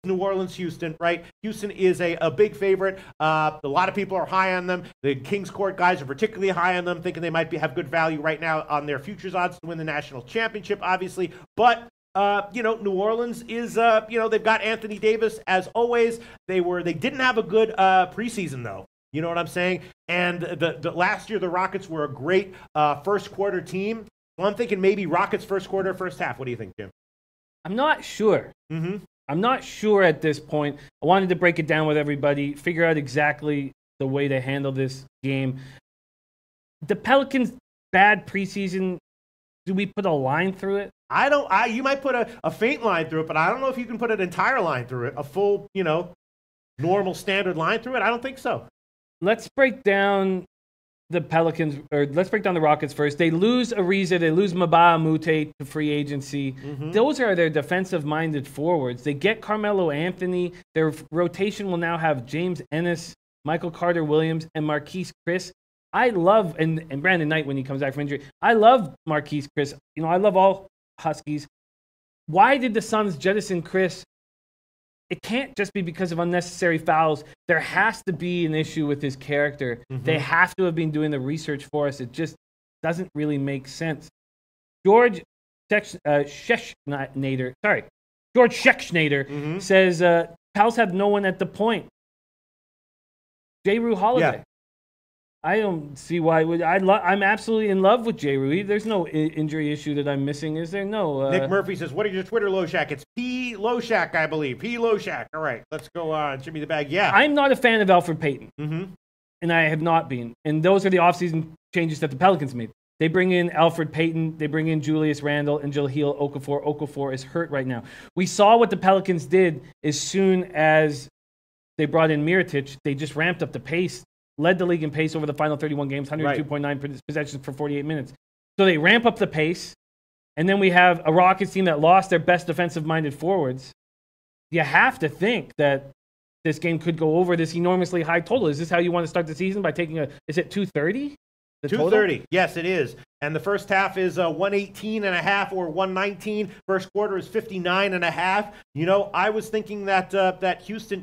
New Orleans, Houston, right? Houston is a big favorite. A lot of people are high on them. The Kings Court guys are particularly high on them, thinking they might have good value right now on their futures odds to win the national championship, obviously. But New Orleans is, they've got Anthony Davis as always. They didn't have a good preseason though. You know what I'm saying? And the last year the Rockets were a great first quarter team. Well, I'm thinking maybe Rockets first quarter, first half. What do you think, Jim? I'm not sure. Mm-hmm. I'm not sure at this point. I wanted to break it down with everybody, figure out exactly the way to handle this game. The Pelicans' bad preseason, do we put a line through it? You might put a faint line through it, but I don't know if you can put an entire line through it, a full, normal standard line through it. I don't think so. Let's break down the Pelicans, or let's break down the Rockets first. They lose Ariza, they lose Mbah Moute to free agency. Mm-hmm. Those are their defensive-minded forwards. They get Carmelo Anthony. Their rotation will now have James Ennis, Michael Carter-Williams, and Marquise Chris. I love, and Brandon Knight when he comes back from injury, I love Marquise Chris. I love all Huskies. Why did the Suns jettison Chris? It can't just be because of unnecessary fouls. There has to be an issue with his character. Mm-hmm. They have to have been doing the research for us. It just doesn't really make sense. George Schechnader mm-hmm. says Pals have no one at the point. J. Holiday. Yeah. I don't see why. I'm absolutely in love with J. There's no injury issue that I'm missing, is there? No. Nick Murphy says, what is your Twitter, Loshak? It's P. Loshak, I believe. P. Loshak. All right, let's go on. Jimmy the Bag. Yeah. I'm not a fan of Elfrid Payton. Mm-hmm. And I have not been. And those are the offseason changes that the Pelicans made. They bring in Elfrid Payton. They bring in Julius Randle and Jahlil Okafor. Okafor is hurt right now. We saw what the Pelicans did as soon as they brought in Mirotic. They just ramped up the pace. Led the league in pace over the final 31 games, 102.9 possessions for 48 minutes. So they ramp up the pace, and then we have a Rockets team that lost their best defensive-minded forwards. You have to think that this game could go over this enormously high total. Is this how you want to start the season, by taking is it 230? 230, yes, it is. And the first half is 118.5 or 119. First quarter is 59.5. I was thinking that Houston,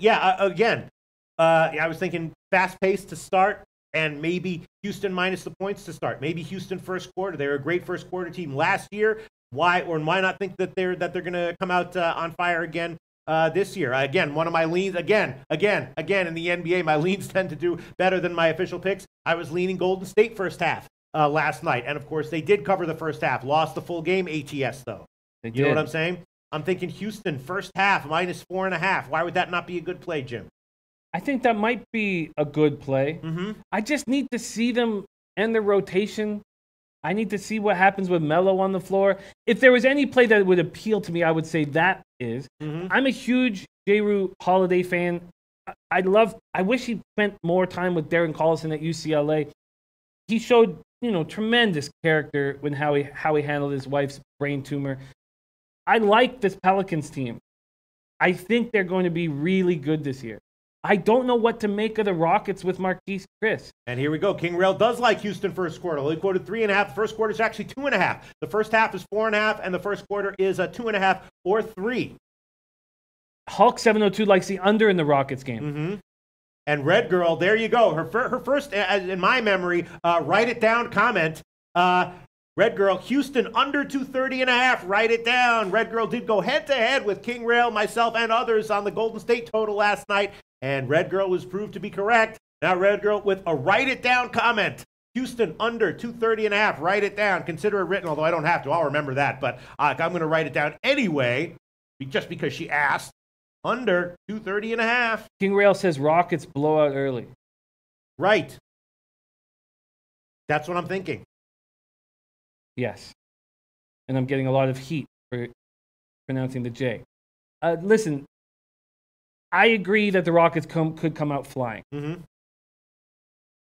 I was thinking fast pace to start, and maybe Houston minus the points to start. Maybe Houston first quarter. They were a great first quarter team last year. Why not think that they're going to come out on fire again this year? Again, one of my leans. Again in the NBA, my leans tend to do better than my official picks. I was leaning Golden State first half last night, and of course they did cover the first half. Lost the full game ATS though. You know what I'm saying? I'm thinking Houston first half minus 4.5. Why would that not be a good play, Jim? I think that might be a good play. Mm-hmm. I just need to see them end their rotation. I need to see what happens with Melo on the floor. If there was any play that would appeal to me, I would say that is. Mm-hmm. I'm a huge J. Holiday fan. I wish he spent more time with Darren Collison at UCLA. He showed, tremendous character when how he handled his wife's brain tumor. I like this Pelicans team. I think they're going to be really good this year. I don't know what to make of the Rockets with Marquise Chris. And here we go. King Rail does like Houston first quarter. He quoted 3.5. The first quarter is actually 2.5. The first half is 4.5, and the first quarter is 2.5 or 3. Hulk 702 likes the under in the Rockets game. Mm-hmm. And Red Girl, there you go. Her first, in my memory, write it down comment. Red Girl, Houston under 230.5. Write it down. Red Girl did go head-to-head with King Rail, myself, and others on the Golden State total last night. And Red Girl was proved to be correct. Now Red Girl with a write it down comment. Houston under 230.5. Write it down. Consider it written, although I don't have to. I'll remember that. But I'm going to write it down anyway, just because she asked. Under 230.5. King Rail says Rockets blow out early. Right. That's what I'm thinking. Yes. And I'm getting a lot of heat for pronouncing the J. Listen, I agree that the Rockets could come out flying. Mm-hmm.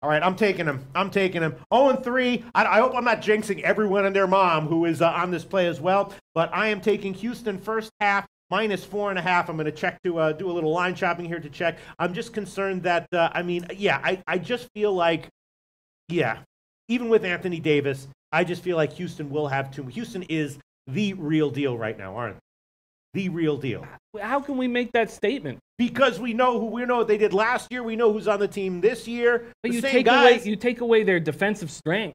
All right, I'm taking him. 0-3. I hope I'm not jinxing everyone and their mom who is on this play as well, but I am taking Houston first half minus 4.5. I'm going to check to do a little line shopping here to check. I'm just concerned that, I just feel like, even with Anthony Davis, I just feel like Houston will have too. Houston is the real deal right now, aren't they? the real deal. How can we make that statement? Because we know what they did last year. We know who's on the team this year. But The you same guys. you take away their defensive strength.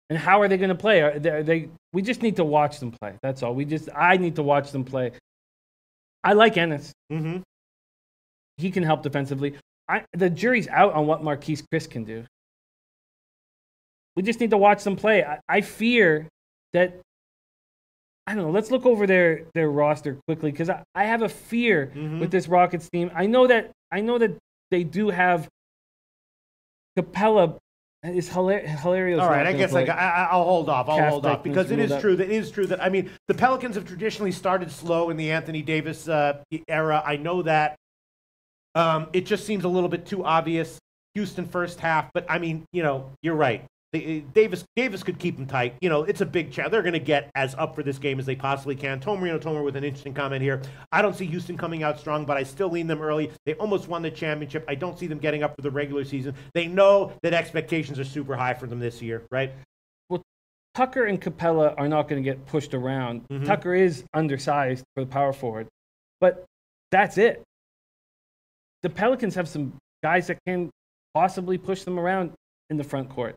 And how are they going to play? We just need to watch them play. That's all. I need to watch them play. I like Ennis. Mm-hmm. He can help defensively. The jury's out on what Marquise Chris can do. We just need to watch them play. I fear that, I don't know, let's look over their roster quickly, because I have a fear with this Rockets team. I know that they do have Capella. It's hilarious. All right, I guess I'll hold off because it is true that I mean, the Pelicans have traditionally started slow in the Anthony Davis era. I know that. It just seems a little bit too obvious. Houston first half, but I mean, you're right. Davis could keep them tight. It's a big challenge. They're going to get as up for this game as they possibly can. Tomer with an interesting comment here. I don't see Houston coming out strong, but I still lean them early. They almost won the championship. I don't see them getting up for the regular season. They know that expectations are super high for them this year, right? Well, Tucker and Capella are not going to get pushed around. Mm-hmm. Tucker is undersized for the power forward, but that's it. The Pelicans have some guys that can possibly push them around in the front court.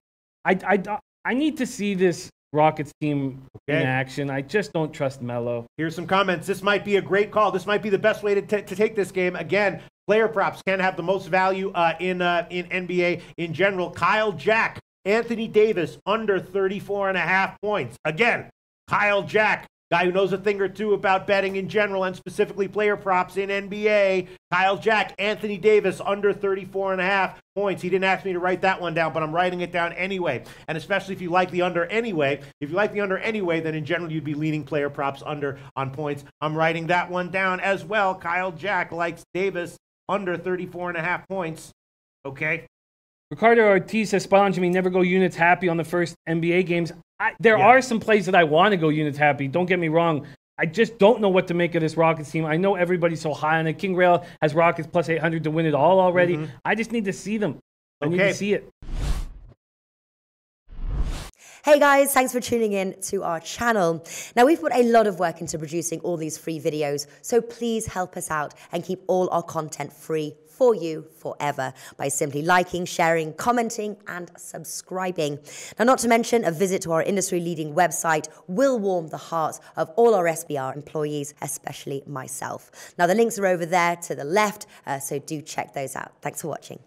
I need to see this Rockets team in action. I just don't trust Melo. Here's some comments. This might be a great call. This might be the best way to take this game. Again, player props can have the most value in NBA in general. Kyle Jack, Anthony Davis, under 34.5 points. Again, Kyle Jack, guy who knows a thing or two about betting in general and specifically player props in NBA. Kyle Jack, Anthony Davis, under 34.5 points. He didn't ask me to write that one down, but I'm writing it down anyway. And especially if you like the under anyway. If you like the under anyway, then in general you'd be leaning player props under on points. I'm writing that one down as well. Kyle Jack likes Davis under 34.5 points. Okay. Ricardo Ortiz says, spot on, Jimmy, never go units happy on the first NBA games. There are some plays that I want to go units happy. Don't get me wrong. I just don't know what to make of this Rockets team. I know everybody's so high on it. King Rail has Rockets plus 800 to win it all already. Mm-hmm. I just need to see them. I need to see it. Hey guys, thanks for tuning in to our channel. Now, we've put a lot of work into producing all these free videos, so please help us out and keep all our content free for you forever by simply liking, sharing, commenting, and subscribing. Now, not to mention, a visit to our industry-leading website will warm the hearts of all our SBR employees, especially myself. Now, the links are over there to the left, so do check those out. Thanks for watching.